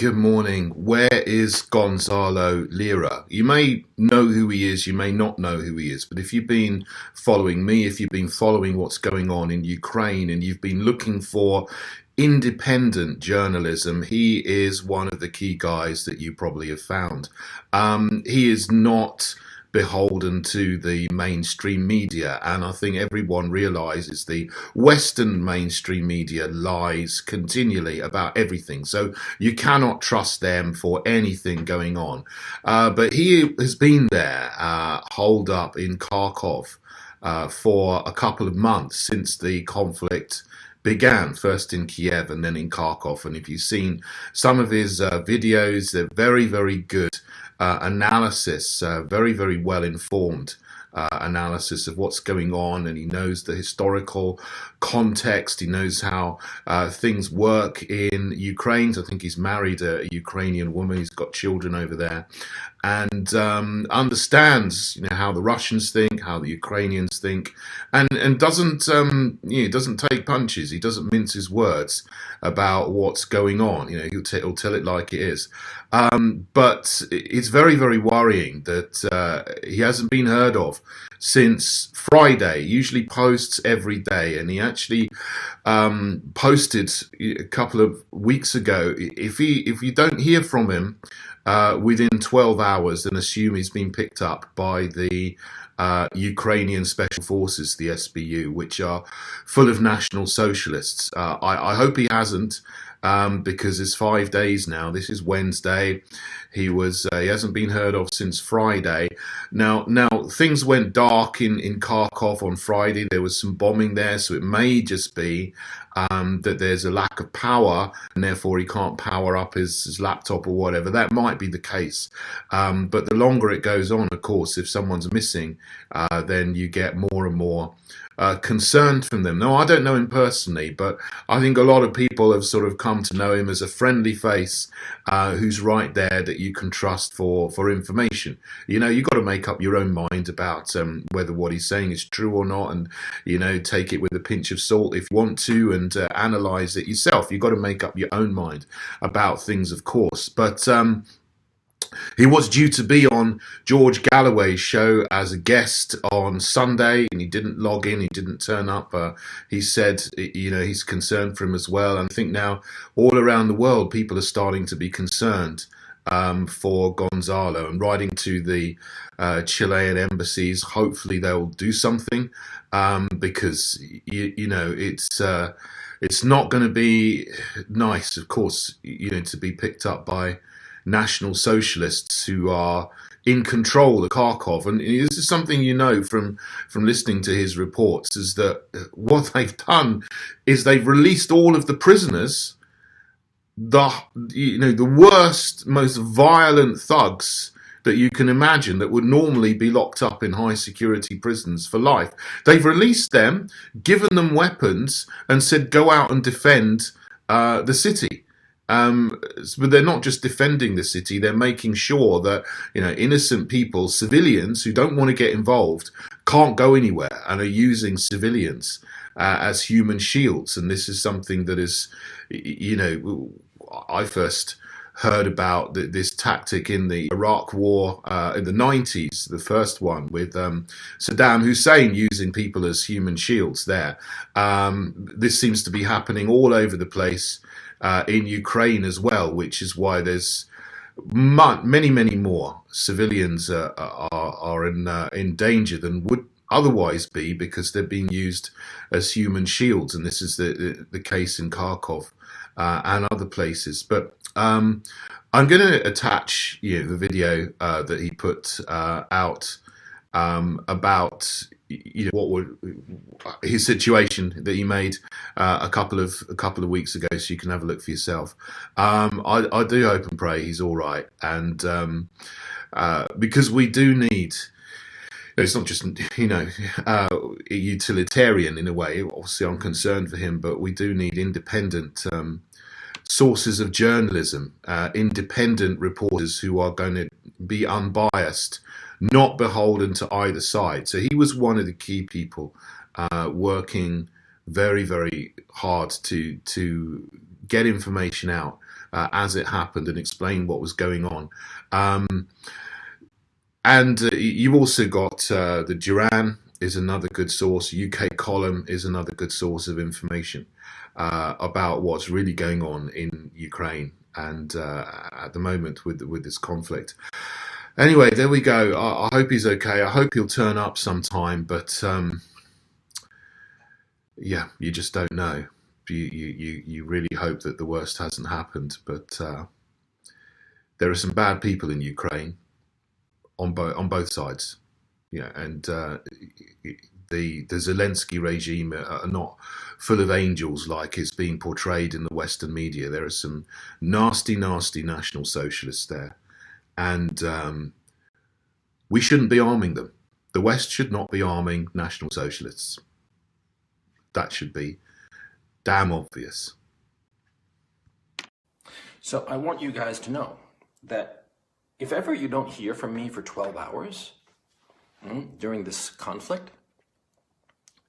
Good morning. Where is Gonzalo Lira? You may know who he is, you may not know who he is, but if you've been following me, if you've been following what's going on in Ukraine and you've been looking for independent journalism, he is one of the key guys that you probably have found. He is not beholden to the mainstream media, and I think everyone realizes the Western mainstream media lies continually about everything, so you cannot trust them for anything going on. But he has been there, holed up in Kharkov, for a couple of months since the conflict began, first in Kiev and then in Kharkov. And if you've seen some of his videos, they're very, very good analysis, very, very well informed analysis of what's going on, and he knows the historical context. He knows how things work in Ukraine. So I think he's married a Ukrainian woman. He's got children over there, and understands, how the Russians think, how the Ukrainians think, and doesn't doesn't take punches. He doesn't mince his words about what's going on. He'll tell it like it is. But it's very, very worrying that he hasn't been heard of since Friday. He usually posts every day, and he actually posted a couple of weeks ago. If you don't hear from him within 12 hours, then assume he's been picked up by the Ukrainian Special Forces, the SBU, which are full of National Socialists. I hope he hasn't, because it's 5 days now. This is Wednesday. He hasn't been heard of since Friday. Now things went dark in Kharkov on Friday. There was some bombing there, so it may just be that there's a lack of power, and therefore he can't power up his laptop or whatever. That might be the case. But the longer it goes on, of course, if someone's missing, then you get more and more concerned from them. No, I don't know him personally, but I think a lot of people have sort of come to know him as a friendly face who's right there that you can trust for information. You've got to make up your own mind about whether what he's saying is true or not, and take it with a pinch of salt if you want to, and analyze it yourself. You've got to make up your own mind about things, of course. But he was due to be on George Galloway's show as a guest on Sunday, and he didn't log in, he didn't turn up. He said, he's concerned for him as well. And I think now all around the world, people are starting to be concerned for Gonzalo, and writing to the Chilean embassies. Hopefully they'll do something, because, it's not going to be nice, of course, to be picked up by National Socialists who are in control of Kharkov. And this is something from listening to his reports, is that what they've done is they've released all of the prisoners, the worst, most violent thugs that you can imagine that would normally be locked up in high security prisons for life. They've released them, given them weapons, and said, go out and defend the city. But they're not just defending the city, they're making sure that innocent people, civilians who don't want to get involved, can't go anywhere, and are using civilians as human shields. And this is something that is, I first heard about this tactic in the Iraq war in the 90s, the first one with Saddam Hussein using people as human shields there. This seems to be happening all over the place in Ukraine as well, which is why there's many, many more civilians are in danger than would otherwise be, because they're being used as human shields. And this is the case in Kharkov and other places. But I'm going to attach the video that he put out about what would his situation that he made a couple of weeks ago, so you can have a look for yourself. I do hope and pray he's all right, and because we do need. It's not just utilitarian in a way. Obviously, I'm concerned for him, but we do need independent sources of journalism, independent reporters who are going to be unbiased, not beholden to either side. So he was one of the key people working very, very hard to get information out as it happened and explain what was going on. And you've also got the Duran is another good source. UK Column is another good source of information about what's really going on in Ukraine and at the moment with this conflict. Anyway, there we go. I hope he's okay. I hope he'll turn up sometime, but yeah, you just don't know. You really hope that the worst hasn't happened, but there are some bad people in Ukraine on both sides. Yeah, and the Zelensky regime are not full of angels like it's being portrayed in the Western media. There are some nasty, nasty National Socialists there, and we shouldn't be arming them. The West should not be arming National Socialists. That should be damn obvious. So I want you guys to know that if ever you don't hear from me for 12 hours during this conflict,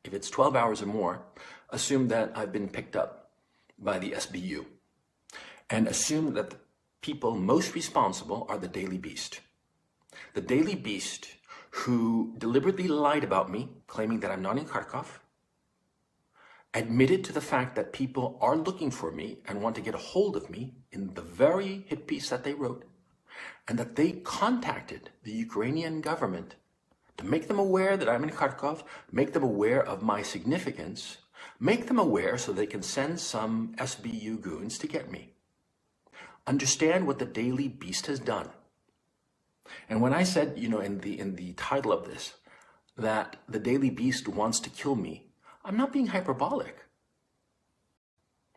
if it's 12 hours or more, assume that I've been picked up by the SBU and assume that the people most responsible are the Daily Beast. The Daily Beast who deliberately lied about me, claiming that I'm not in Kharkov, admitted to the fact that people are looking for me and want to get a hold of me in the very hit piece that they wrote, and that they contacted the Ukrainian government to make them aware that I'm in Kharkov, make them aware of my significance, make them aware so they can send some SBU goons to get me. Understand what the Daily Beast has done. And when I said, in the title of this, that the Daily Beast wants to kill me, I'm not being hyperbolic.